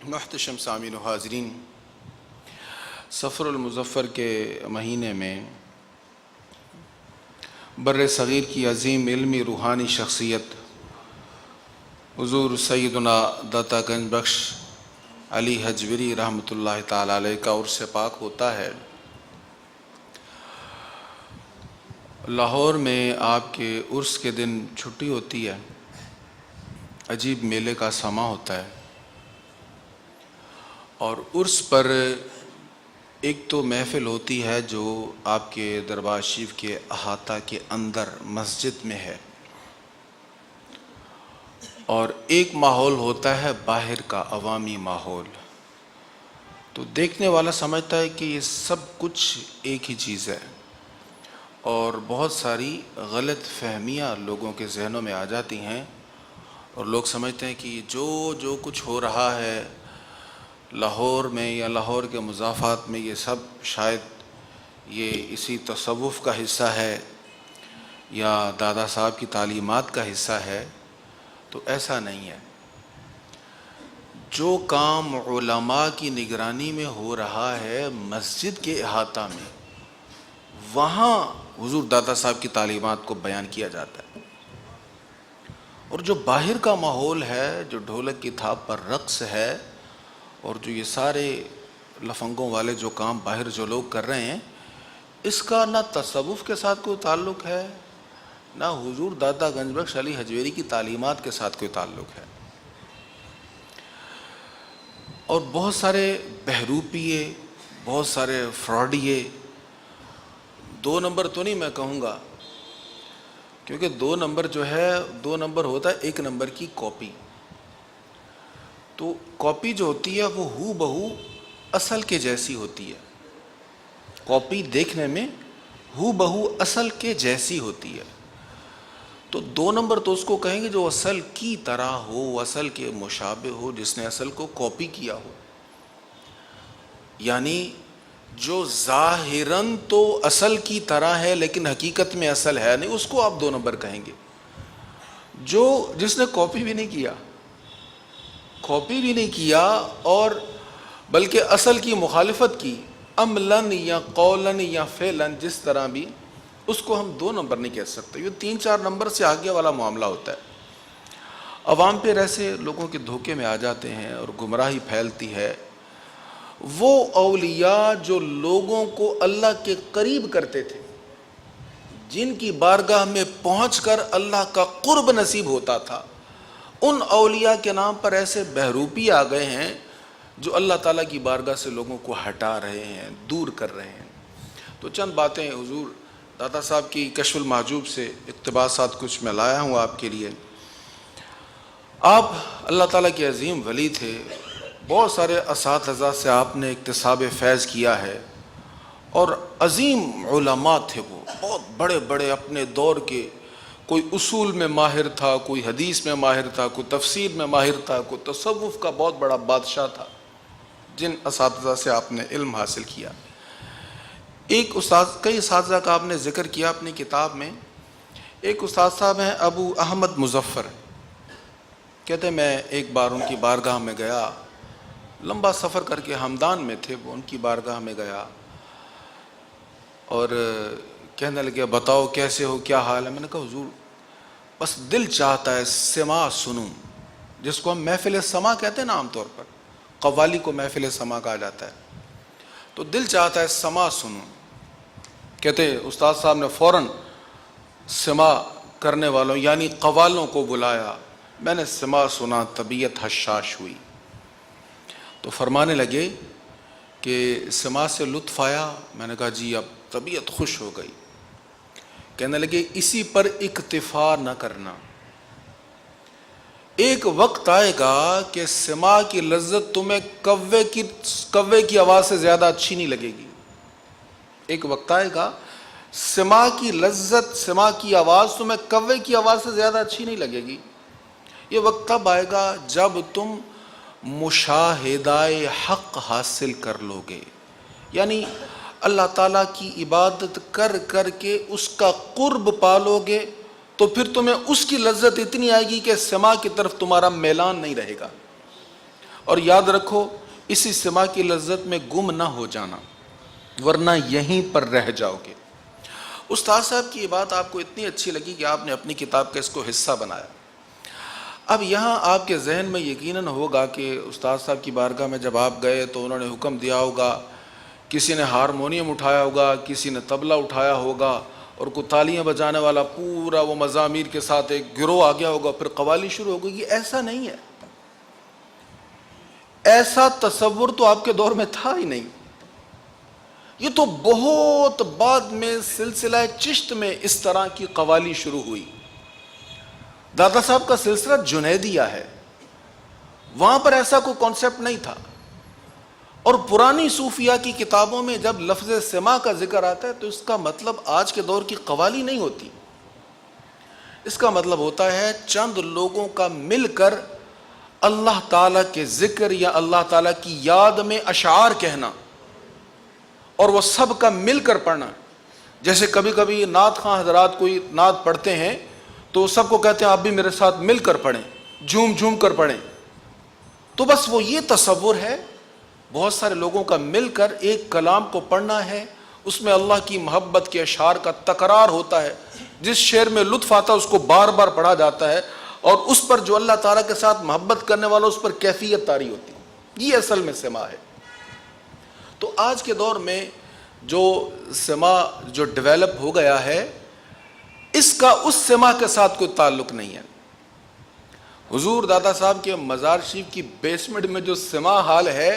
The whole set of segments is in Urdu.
محتشم سامعین و حاضرین، سفر المظفر کے مہینے میں بر صغیر کی عظیم علمی روحانی شخصیت حضور سیدنا داتا گنج بخش علی حجویری رحمۃ اللہ تعالی علیہ کا عرس پاک ہوتا ہے۔ لاہور میں آپ کے عرس کے دن چھٹی ہوتی ہے، عجیب میلے کا سما ہوتا ہے، اور عرس پر ایک تو محفل ہوتی ہے جو آپ کے دربار شریف کے احاطہ کے اندر مسجد میں ہے، اور ایک ماحول ہوتا ہے باہر کا عوامی ماحول۔ تو دیکھنے والا سمجھتا ہے کہ یہ سب کچھ ایک ہی چیز ہے، اور بہت ساری غلط فہمیاں لوگوں کے ذہنوں میں آ جاتی ہیں، اور لوگ سمجھتے ہیں کہ جو کچھ ہو رہا ہے لاہور میں یا لاہور کے مضافات میں، یہ سب شاید یہ اسی تصوف کا حصہ ہے یا دادا صاحب کی تعلیمات کا حصہ ہے۔ تو ایسا نہیں ہے۔ جو کام علماء کی نگرانی میں ہو رہا ہے مسجد کے احاطہ میں، وہاں حضور دادا صاحب کی تعلیمات کو بیان کیا جاتا ہے، اور جو باہر کا ماحول ہے، جو ڈھولک کی تھاپ پر رقص ہے، اور جو یہ سارے لفنگوں والے جو کام باہر جو لوگ کر رہے ہیں، اس کا نہ تصوف کے ساتھ کوئی تعلق ہے، نہ حضور داتا گنج بخش علی حجویری کی تعلیمات کے ساتھ کوئی تعلق ہے۔ اور بہت سارے بہروپیے، بہت سارے فراڈیے، دو نمبر تو نہیں میں کہوں گا، کیونکہ دو نمبر جو ہے، دو نمبر ہوتا ہے ایک نمبر کی کاپی۔ تو کاپی جو ہوتی ہے وہ ہو بہو اصل کے جیسی ہوتی ہے، کاپی دیکھنے میں ہو بہو اصل کے جیسی ہوتی ہے۔ تو دو نمبر تو اس کو کہیں گے جو اصل کی طرح ہو، اصل کے مشابہ ہو، جس نے اصل کو کاپی کیا ہو، یعنی جو ظاہراً تو اصل کی طرح ہے لیکن حقیقت میں اصل ہے نہیں، اس کو آپ دو نمبر کہیں گے۔ جس نے کاپی بھی نہیں کیا اور بلکہ اصل کی مخالفت کی، عملاً یا قولاً یا فعلاً، جس طرح بھی، اس کو ہم دو نمبر نہیں کہہ سکتے۔ یہ 3-4 نمبر سے آگے والا معاملہ ہوتا ہے۔ عوام پہ ایسے لوگوں کے دھوکے میں آ جاتے ہیں اور گمراہی پھیلتی ہے۔ وہ اولیاء جو لوگوں کو اللہ کے قریب کرتے تھے، جن کی بارگاہ میں پہنچ کر اللہ کا قرب نصیب ہوتا تھا، ان اولیاء کے نام پر ایسے بہروپی آ گئے ہیں جو اللہ تعالیٰ کی بارگاہ سے لوگوں کو ہٹا رہے ہیں، دور کر رہے ہیں۔ تو چند باتیں حضور دادا صاحب کی کشف المحجوب سے اقتباسات کچھ میں لایا ہوں آپ کے لیے۔ آپ اللہ تعالیٰ کے عظیم ولی تھے، بہت سارے اساتذہ سے آپ نے اکتساب فیض کیا ہے، اور عظیم علماء تھے، وہ بہت بڑے بڑے اپنے دور کے، کوئی اصول میں ماہر تھا، کوئی حدیث میں ماہر تھا، کوئی تفسیر میں ماہر تھا، کوئی تصوف کا بہت بڑا بادشاہ تھا، جن اساتذہ سے آپ نے علم حاصل کیا۔ کئی اساتذہ کا آپ نے ذکر کیا اپنی کتاب میں۔ ایک استاد صاحب ہیں ابو احمد مظفر، کہتے ہیں میں ایک بار ان کی بارگاہ میں گیا، لمبا سفر کر کے ہمدان میں تھے وہ، ان کی بارگاہ میں گیا اور کہنے لگے بتاؤ کیسے ہو، کیا حال ہے؟ میں نے کہا حضور بس دل چاہتا ہے سما سنوں، جس کو ہم محفل سما کہتے ہیں نا، عام طور پر قوالی کو محفل سما کہا جاتا ہے، تو دل چاہتا ہے سما سنوں۔ کہتے استاد صاحب نے فوراً سما کرنے والوں یعنی قوالوں کو بلایا، میں نے سما سنا، طبیعت حشاش ہوئی۔ تو فرمانے لگے کہ سما سے لطف آیا؟ میں نے کہا جی، اب طبیعت خوش ہو گئی۔ کہنے لگے اسی پر اکتفا نہ کرنا، ایک وقت آئے گا کہ سما کی لذت تمہیں کوے کی آواز سے زیادہ اچھی نہیں لگے گی۔ ایک وقت آئے گا سما کی لذت، سما کی آواز تمہیں کوے کی آواز سے زیادہ اچھی نہیں لگے گی۔ یہ وقت تب آئے گا جب تم مشاہدہ حق حاصل کر لو گے، یعنی اللہ تعالیٰ کی عبادت کر کر کے اس کا قرب پالو گے، تو پھر تمہیں اس کی لذت اتنی آئے گی کہ سما کی طرف تمہارا میلان نہیں رہے گا۔ اور یاد رکھو اسی سما کی لذت میں گم نہ ہو جانا، ورنہ یہیں پر رہ جاؤ گے۔ استاد صاحب کی یہ بات آپ کو اتنی اچھی لگی کہ آپ نے اپنی کتاب کا اس کو حصہ بنایا۔ اب یہاں آپ کے ذہن میں یقیناً ہوگا کہ استاد صاحب کی بارگاہ میں جب آپ گئے تو انہوں نے حکم دیا ہوگا، کسی نے ہارمونیم اٹھایا ہوگا، کسی نے طبلہ اٹھایا ہوگا، اور کوئی تالیاں بجانے والا پورا وہ مزامیر کے ساتھ ایک گروہ آ گیا ہوگا، پھر قوالی شروع ہو گئی۔ یہ ایسا نہیں ہے، ایسا تصور تو آپ کے دور میں تھا ہی نہیں۔ یہ تو بہت بعد میں سلسلہ چشت میں اس طرح کی قوالی شروع ہوئی۔ دادا صاحب کا سلسلہ جنیدیہ ہے، وہاں پر ایسا کوئی کانسیپٹ نہیں تھا۔ اور پرانی صوفیہ کی کتابوں میں جب لفظ سما کا ذکر آتا ہے تو اس کا مطلب آج کے دور کی قوالی نہیں ہوتی، اس کا مطلب ہوتا ہے چند لوگوں کا مل کر اللہ تعالیٰ کے ذکر یا اللہ تعالیٰ کی یاد میں اشعار کہنا، اور وہ سب کا مل کر پڑھنا۔ جیسے کبھی کبھی نعت خواں حضرات کوئی نعت پڑھتے ہیں تو سب کو کہتے ہیں آپ بھی میرے ساتھ مل کر پڑھیں، جھوم جھوم کر پڑھیں۔ تو بس وہ یہ تصور ہے، بہت سارے لوگوں کا مل کر ایک کلام کو پڑھنا ہے، اس میں اللہ کی محبت کے اشعار کا تکرار ہوتا ہے، جس شعر میں لطف آتا ہے اس کو بار بار پڑھا جاتا ہے، اور اس پر جو اللہ تعالیٰ کے ساتھ محبت کرنے والا اس پر کیفیت طاری ہوتی ہے۔ یہ اصل میں سما ہے۔ تو آج کے دور میں جو سما جو ڈیولپ ہو گیا ہے، اس کا اس سما کے ساتھ کوئی تعلق نہیں ہے۔ حضور دادا صاحب کے مزار شریف کی بیسمنٹ میں جو سما حال ہے،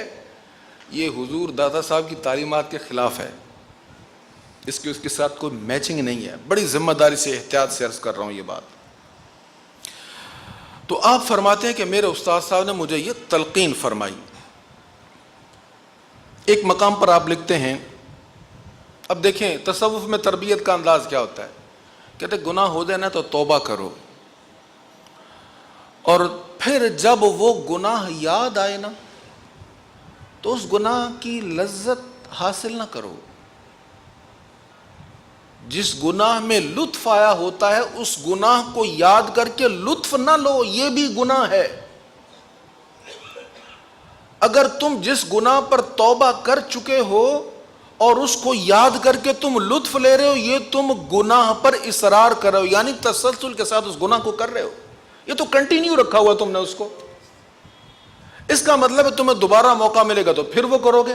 یہ حضور دادا صاحب کی تعلیمات کے خلاف ہے، اس کے ساتھ کوئی میچنگ نہیں ہے۔ بڑی ذمہ داری سے احتیاط سے عرض کر رہا ہوں یہ بات۔ تو آپ فرماتے ہیں کہ میرے استاد صاحب نے مجھے یہ تلقین فرمائی۔ ایک مقام پر آپ لکھتے ہیں، اب دیکھیں تصوف میں تربیت کا انداز کیا ہوتا ہے، کہتے گناہ ہو جائے نا تو توبہ کرو، اور پھر جب وہ گناہ یاد آئے نا تو اس گناہ کی لذت حاصل نہ کرو۔ جس گناہ میں لطف آیا ہوتا ہے اس گناہ کو یاد کر کے لطف نہ لو، یہ بھی گناہ ہے۔ اگر تم جس گناہ پر توبہ کر چکے ہو اور اس کو یاد کر کے تم لطف لے رہے ہو، یہ تم گناہ پر اصرار کر رہے ہو، یعنی تسلسل کے ساتھ اس گناہ کو کر رہے ہو، یہ تو کنٹینیو رکھا ہوا تم نے اس کو۔ اس کا مطلب ہے تمہیں دوبارہ موقع ملے گا تو پھر وہ کرو گے۔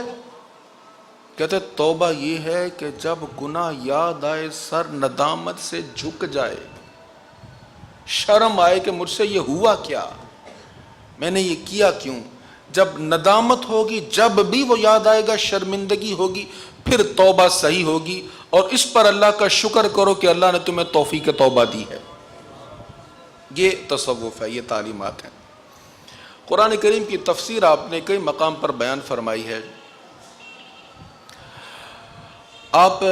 کہتے توبہ یہ ہے کہ جب گناہ یاد آئے سر ندامت سے جھک جائے، شرم آئے کہ مجھ سے یہ ہوا کیا، میں نے یہ کیا کیوں۔ جب ندامت ہوگی، جب بھی وہ یاد آئے گا شرمندگی ہوگی، پھر توبہ صحیح ہوگی، اور اس پر اللہ کا شکر کرو کہ اللہ نے تمہیں توفیق توبہ دی ہے۔ یہ تصوف ہے، یہ تعلیمات ہیں۔ قرآن کریم کی تفسیر آپ نے کئی مقام پر بیان فرمائی ہے۔ آپ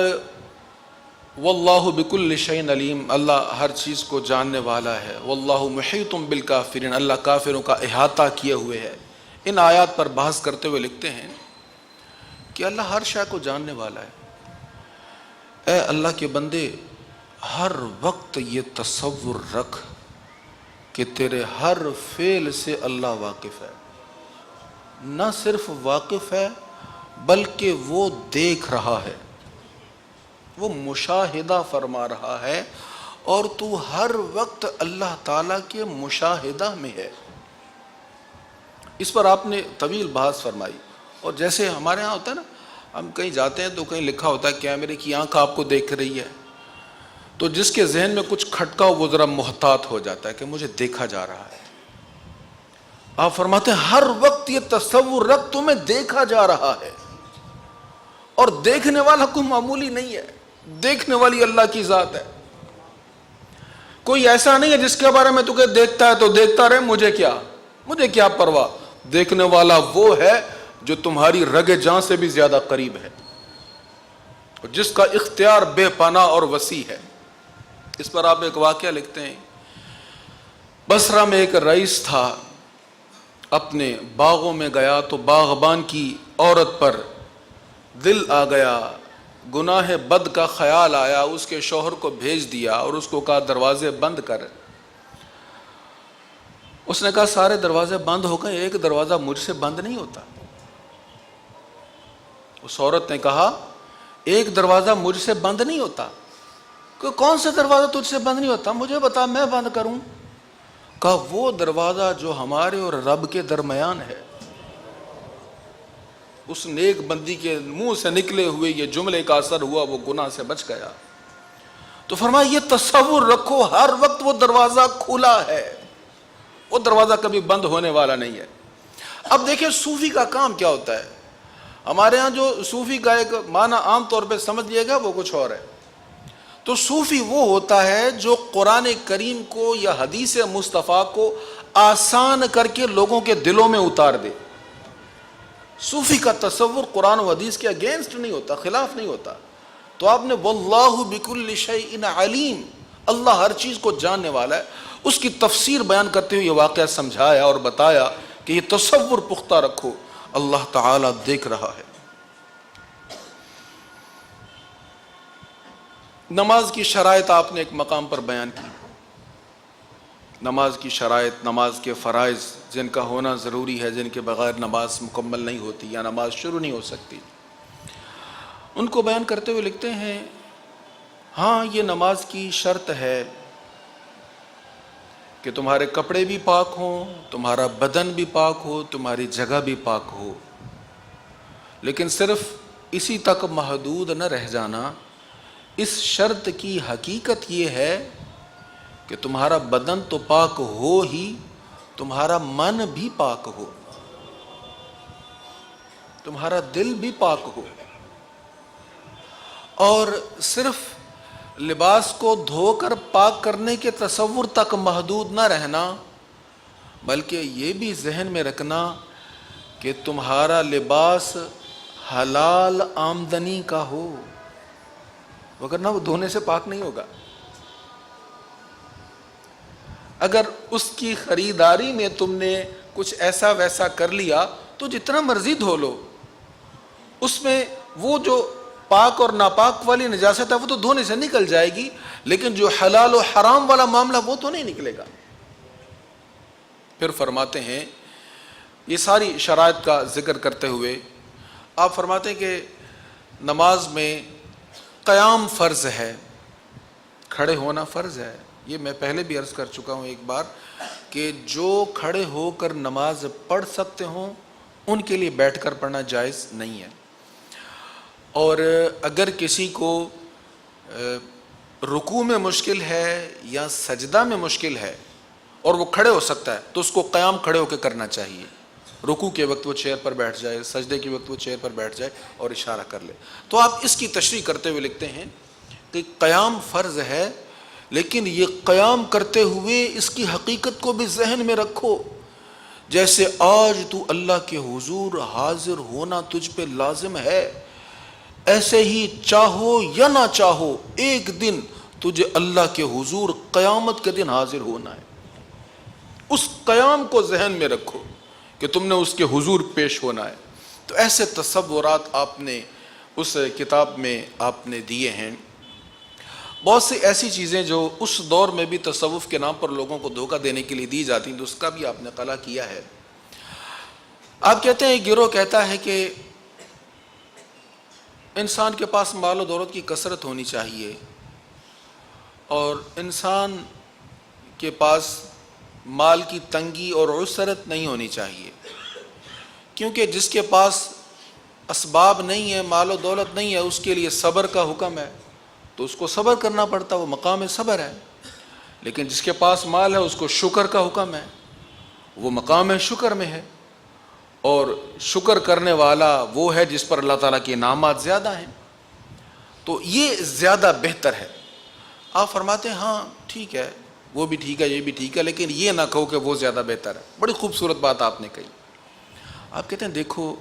واللہ بکل شیء علیم، اللہ ہر چیز کو جاننے والا ہے۔ واللہ محیط بالکافرین، اللہ کافروں کا احاطہ کیے ہوئے ہے۔ ان آیات پر بحث کرتے ہوئے لکھتے ہیں کہ اللہ ہر شے کو جاننے والا ہے۔ اے اللہ کے بندے، ہر وقت یہ تصور رکھ کہ تیرے ہر فعل سے اللہ واقف ہے، نہ صرف واقف ہے بلکہ وہ دیکھ رہا ہے، وہ مشاہدہ فرما رہا ہے، اور تو ہر وقت اللہ تعالیٰ کے مشاہدہ میں ہے۔ اس پر آپ نے طویل بحث فرمائی۔ اور جیسے ہمارے ہاں ہوتا ہے نا، ہم کہیں جاتے ہیں تو کہیں لکھا ہوتا ہے کیمرے کی آنکھ آپ کو دیکھ رہی ہے، تو جس کے ذہن میں کچھ کھٹکا وہ ذرا محتاط ہو جاتا ہے کہ مجھے دیکھا جا رہا ہے۔ آپ فرماتے ہیں ہر وقت یہ تصور رکھ تمہیں دیکھا جا رہا ہے، اور دیکھنے والا کوئی معمولی نہیں ہے، دیکھنے والی اللہ کی ذات ہے۔ کوئی ایسا نہیں ہے جس کے بارے میں تو کہ دیکھتا ہے تو دیکھتا رہے، مجھے کیا پرواہ۔ دیکھنے والا وہ ہے جو تمہاری رگ جاں سے بھی زیادہ قریب ہے، جس کا اختیار بے پناہ اور وسیع ہے۔ اس پر آپ ایک واقعہ لکھتے ہیں، بصرہ میں ایک رئیس تھا، اپنے باغوں میں گیا تو باغبان کی عورت پر دل آ گیا، گناہ بد کا خیال آیا، اس کے شوہر کو بھیج دیا اور اس کو کہا دروازے بند کر۔ اس نے کہا سارے دروازے بند ہو گئے، ایک دروازہ مجھ سے بند نہیں ہوتا۔ اس عورت نے کہا ایک دروازہ مجھ سے بند نہیں ہوتا۔ کہ کون سا دروازہ تجھ سے بند نہیں ہوتا؟ مجھے بتا، میں بند کروں۔ کہا وہ دروازہ جو ہمارے اور رب کے درمیان ہے۔ اس نیک بندی کے منہ سے نکلے ہوئے یہ جملے کا اثر ہوا، وہ گناہ سے بچ گیا۔ تو فرمایا یہ تصور رکھو ہر وقت وہ دروازہ کھلا ہے، وہ دروازہ کبھی بند ہونے والا نہیں ہے۔ اب دیکھیں صوفی کا کام کیا ہوتا ہے۔ ہمارے ہاں جو صوفی کا ایک معنی عام طور پہ سمجھ لیے گا وہ کچھ اور ہے۔ تو صوفی وہ ہوتا ہے جو قرآن کریم کو یا حدیث مصطفیٰ کو آسان کر کے لوگوں کے دلوں میں اتار دے۔ صوفی کا تصور قرآن و حدیث کے اگینسٹ نہیں ہوتا، خلاف نہیں ہوتا۔ تو آپ نے واللہ بکل شیء علیم، اللہ ہر چیز کو جاننے والا ہے، اس کی تفسیر بیان کرتے ہوئے یہ واقعہ سمجھایا اور بتایا کہ یہ تصور پختہ رکھو، اللہ تعالیٰ دیکھ رہا ہے۔ نماز کی شرائط آپ نے ایک مقام پر بیان کی، نماز کی شرائط، نماز کے فرائض جن کا ہونا ضروری ہے، جن کے بغیر نماز مکمل نہیں ہوتی یا نماز شروع نہیں ہو سکتی، ان کو بیان کرتے ہوئے لکھتے ہیں ہاں یہ نماز کی شرط ہے کہ تمہارے کپڑے بھی پاک ہوں، تمہارا بدن بھی پاک ہو، تمہاری جگہ بھی پاک ہو، لیکن صرف اسی تک محدود نہ رہ جانا۔ اس شرط کی حقیقت یہ ہے کہ تمہارا بدن تو پاک ہو ہی، تمہارا من بھی پاک ہو، تمہارا دل بھی پاک ہو، اور صرف لباس کو دھو کر پاک کرنے کے تصور تک محدود نہ رہنا، بلکہ یہ بھی ذہن میں رکھنا کہ تمہارا لباس حلال آمدنی کا ہو، وگرنہ وہ دھونے سے پاک نہیں ہوگا۔ اگر اس کی خریداری میں تم نے کچھ ایسا ویسا کر لیا تو جتنا مرضی دھو لو، اس میں وہ جو پاک اور ناپاک والی نجاست ہے وہ تو دھونے سے نکل جائے گی، لیکن جو حلال و حرام والا معاملہ وہ تو نہیں نکلے گا۔ پھر فرماتے ہیں یہ ساری شرائط کا ذکر کرتے ہوئے آپ فرماتے ہیں کہ نماز میں قیام فرض ہے، کھڑے ہونا فرض ہے۔ یہ میں پہلے بھی عرض کر چکا ہوں ایک بار کہ جو کھڑے ہو کر نماز پڑھ سکتے ہوں ان کے لیے بیٹھ کر پڑھنا جائز نہیں ہے، اور اگر کسی کو رکوع میں مشکل ہے یا سجدہ میں مشکل ہے اور وہ کھڑے ہو سکتا ہے تو اس کو قیام کھڑے ہو کے کرنا چاہیے۔ رکوع کے وقت وہ چیئر پر بیٹھ جائے، سجدے کے وقت وہ چیئر پر بیٹھ جائے اور اشارہ کر لے۔ تو آپ اس کی تشریح کرتے ہوئے لکھتے ہیں کہ قیام فرض ہے، لیکن یہ قیام کرتے ہوئے اس کی حقیقت کو بھی ذہن میں رکھو، جیسے آج تو اللہ کے حضور حاضر ہونا تجھ پہ لازم ہے، ایسے ہی چاہو یا نہ چاہو ایک دن تجھے اللہ کے حضور قیامت کے دن حاضر ہونا ہے۔ اس قیام کو ذہن میں رکھو کہ تم نے اس کے حضور پیش ہونا ہے۔ تو ایسے تصورات آپ نے اس کتاب میں آپ نے دیے ہیں۔ بہت سی ایسی چیزیں جو اس دور میں بھی تصوف کے نام پر لوگوں کو دھوکہ دینے کے لیے دی جاتی ہیں، تو اس کا بھی آپ نے قلع کیا ہے۔ آپ کہتے ہیں گروہ کہتا ہے کہ انسان کے پاس مال و دولت کی کثرت ہونی چاہیے، اور انسان کے پاس مال کی تنگی اور عسرت نہیں ہونی چاہیے، کیونکہ جس کے پاس اسباب نہیں ہے، مال و دولت نہیں ہے، اس کے لیے صبر کا حکم ہے تو اس کو صبر کرنا پڑتا، وہ مقام صبر ہے۔ لیکن جس کے پاس مال ہے اس کو شکر کا حکم ہے، وہ مقام شکر میں ہے، اور شکر کرنے والا وہ ہے جس پر اللہ تعالیٰ کے انعامات زیادہ ہیں، تو یہ زیادہ بہتر ہے۔ آپ فرماتے ہیں ہاں ٹھیک ہے، وہ بھی ٹھیک ہے، یہ بھی ٹھیک ہے، لیکن یہ نہ کہو کہ وہ زیادہ بہتر ہے۔ بڑی خوبصورت بات آپ نے کہی۔ آپ کہتے ہیں دیکھو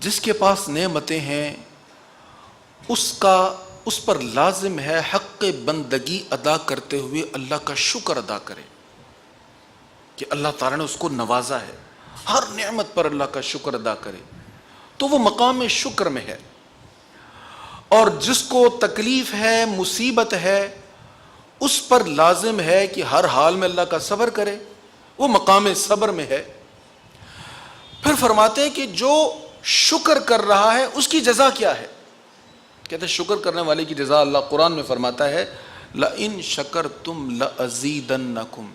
جس کے پاس نعمتیں ہیں اس پر لازم ہے حق بندگی ادا کرتے ہوئے اللہ کا شکر ادا کرے کہ اللہ تعالیٰ نے اس کو نوازا ہے، ہر نعمت پر اللہ کا شکر ادا کرے، تو وہ مقام شکر میں ہے۔ اور جس کو تکلیف ہے، مصیبت ہے، اس پر لازم ہے کہ ہر حال میں اللہ کا صبر کرے، وہ مقام صبر میں ہے۔ پھر فرماتے ہیں کہ جو شکر کر رہا ہے اس کی جزا کیا ہے؟ کہتے ہیں شکر کرنے والے کی جزا اللہ قرآن میں فرماتا ہے لَإِن شَكَرْتُمْ لَأَزِيدَنَّكُمْ،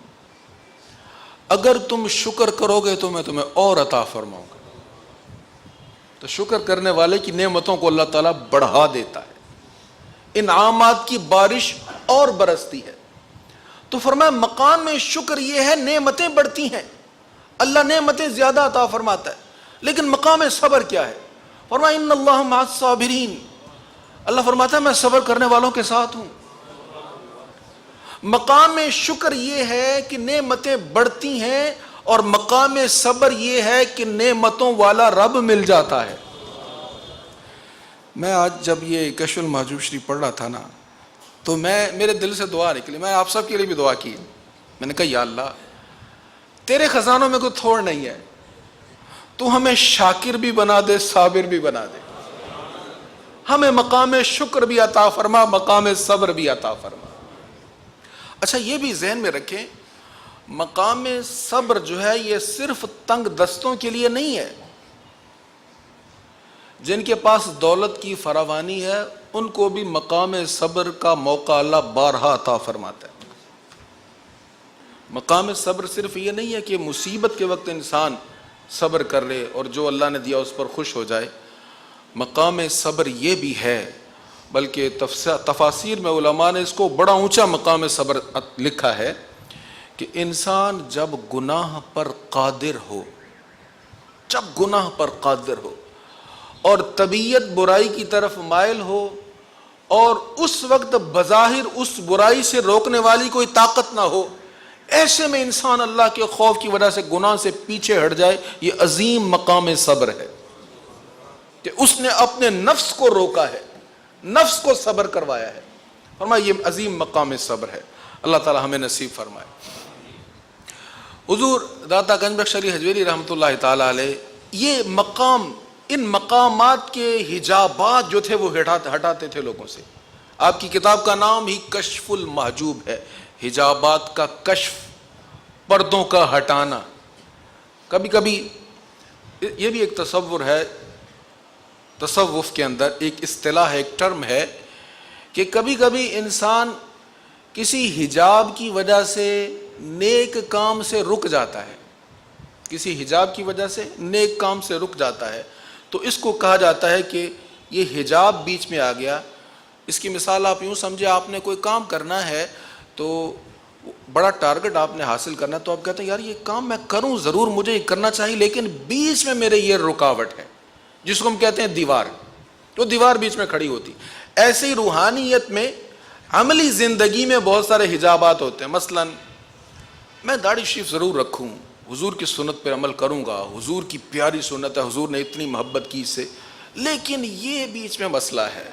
اگر تم شکر کرو گے تو میں تمہیں اور عطا فرماؤں گا۔ تو شکر کرنے والے کی نعمتوں کو اللہ تعالیٰ بڑھا دیتا ہے، انعامات کی بارش اور برستی ہے۔ تو فرمایا مقام میں شکر یہ ہے نعمتیں بڑھتی ہیں، اللہ نعمتیں زیادہ عطا فرماتا ہے، لیکن مقام صبر کیا ہے؟ فرمایا ان اللہ مع الصابرین، اللہ فرماتا ہے میں صبر کرنے والوں کے ساتھ ہوں۔ مقام شکر یہ ہے کہ نعمتیں بڑھتی ہیں، اور مقام صبر یہ ہے کہ نعمتوں والا رب مل جاتا ہے۔ میں آج جب یہ کشف المحجوب شریف پڑھ رہا تھا نا، تو میرے دل سے دعا نکلی، میں آپ سب کے لیے بھی دعا کی، میں نے کہا یا اللہ تیرے خزانوں میں کوئی تھوڑ نہیں ہے، تو ہمیں شاکر بھی بنا دے، صابر بھی بنا دے، ہمیں مقام شکر بھی عطا فرما، مقام صبر بھی عطا فرما۔ اچھا یہ بھی ذہن میں رکھیں، مقام صبر جو ہے یہ صرف تنگ دستوں کے لیے نہیں ہے، جن کے پاس دولت کی فراوانی ہے ان کو بھی مقام صبر کا موقع اللہ بارہا عطا فرماتا ہے۔ مقام صبر صرف یہ نہیں ہے کہ مصیبت کے وقت انسان صبر کر لے اور جو اللہ نے دیا اس پر خوش ہو جائے، مقام صبر یہ بھی ہے، بلکہ تفاسیر میں علماء نے اس کو بڑا اونچا مقام صبر لکھا ہے کہ انسان جب گناہ پر قادر ہو، جب گناہ پر قادر ہو اور طبیعت برائی کی طرف مائل ہو، اور اس وقت بظاہر اس برائی سے روکنے والی کوئی طاقت نہ ہو، ایسے میں انسان اللہ کے خوف کی وجہ سے گناہ سے پیچھے ہٹ جائے، یہ عظیم مقام صبر ہے کہ اس نے اپنے نفس کو روکا ہے، نفس کو صبر کروایا ہے۔ فرمایا یہ عظیم مقام صبر ہے، اللہ تعالی ہمیں نصیب فرمائے۔ حضور داتا گنج بخش علی حجویری رحمۃ اللہ تعالی علیہ یہ مقام، ان مقامات کے حجابات جو تھے وہ ہٹاتے تھے لوگوں سے۔ آپ کی کتاب کا نام ہی کشف المحجوب ہے، حجابات کا کشف، پردوں کا ہٹانا۔ کبھی کبھی یہ بھی ایک تصور ہے، تصوف کے اندر ایک اصطلاح ہے، ایک ٹرم ہے کہ کبھی کبھی انسان کسی حجاب کی وجہ سے نیک کام سے رک جاتا ہے، کسی حجاب کی وجہ سے نیک کام سے رک جاتا ہے، تو اس کو کہا جاتا ہے کہ یہ حجاب بیچ میں آ گیا۔ اس کی مثال آپ یوں سمجھے، آپ نے کوئی کام کرنا ہے تو بڑا ٹارگٹ آپ نے حاصل کرنا ہے، تو آپ کہتے ہیں یار یہ کام میں کروں ضرور، مجھے یہ کرنا چاہیے، لیکن بیچ میں میرے یہ رکاوٹ ہے، جس کو ہم کہتے ہیں دیوار، تو دیوار بیچ میں کھڑی ہوتی۔ ایسے ہی روحانیت میں، عملی زندگی میں بہت سارے حجابات ہوتے ہیں۔ مثلا میں داڑھی شریف ضرور رکھوں، حضور کی سنت پر عمل کروں گا، حضور کی پیاری سنت ہے، حضور نے اتنی محبت کی اس سے، لیکن یہ بیچ میں مسئلہ ہے۔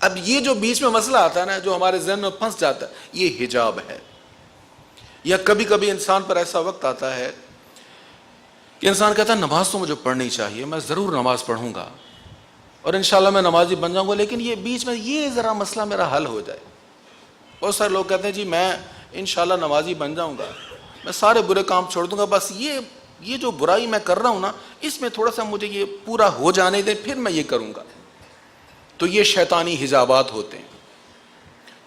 اب یہ جو بیچ میں مسئلہ آتا ہے نا، جو ہمارے ذہن میں پھنس جاتا ہے، یہ حجاب ہے۔ یا کبھی کبھی انسان پر ایسا وقت آتا ہے کہ انسان کہتا ہے نماز تو مجھے پڑھنی چاہیے، میں ضرور نماز پڑھوں گا اور انشاءاللہ میں نمازی بن جاؤں گا، لیکن یہ بیچ میں یہ ذرا مسئلہ میرا حل ہو جائے۔ بہت سارے لوگ کہتے ہیں جی میں انشاءاللہ نمازی بن جاؤں گا، میں سارے برے کام چھوڑ دوں گا، بس یہ جو برائی میں کر رہا ہوں نا، اس میں تھوڑا سا مجھے یہ پورا ہو جانے دیں، پھر میں یہ کروں گا۔ تو یہ شیطانی حجابات ہوتے ہیں۔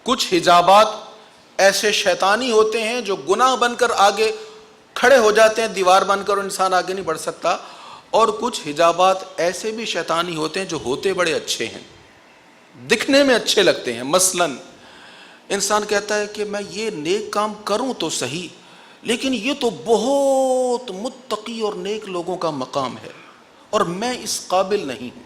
کچھ حجابات ایسے شیطانی ہوتے ہیں جو گناہ بن کر آگے کھڑے ہو جاتے ہیں، دیوار بن کر انسان آگے نہیں بڑھ سکتا، اور کچھ حجابات ایسے بھی شیطانی ہوتے ہیں جو ہوتے بڑے اچھے ہیں، دکھنے میں اچھے لگتے ہیں۔ مثلا انسان کہتا ہے کہ میں یہ نیک کام کروں تو صحیح، لیکن یہ تو بہت متقی اور نیک لوگوں کا مقام ہے اور میں اس قابل نہیں ہوں۔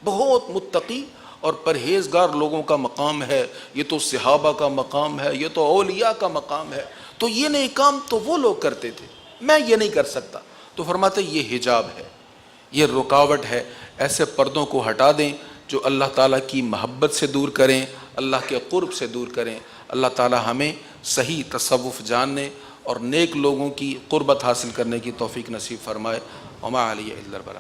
بہت متقی اور پرہیزگار لوگوں کا مقام ہے، یہ تو صحابہ کا مقام ہے، یہ تو اولیاء کا مقام ہے، تو یہ نیک کام تو وہ لوگ کرتے تھے، میں یہ نہیں کر سکتا۔ تو فرماتے یہ حجاب ہے، یہ رکاوٹ ہے، ایسے پردوں کو ہٹا دیں جو اللہ تعالیٰ کی محبت سے دور کریں، اللہ کے قرب سے دور کریں۔ اللہ تعالیٰ ہمیں صحیح تصوف جاننے اور نیک لوگوں کی قربت حاصل کرنے کی توفیق نصیب فرمائے۔ وما علیہ الا البلاغ۔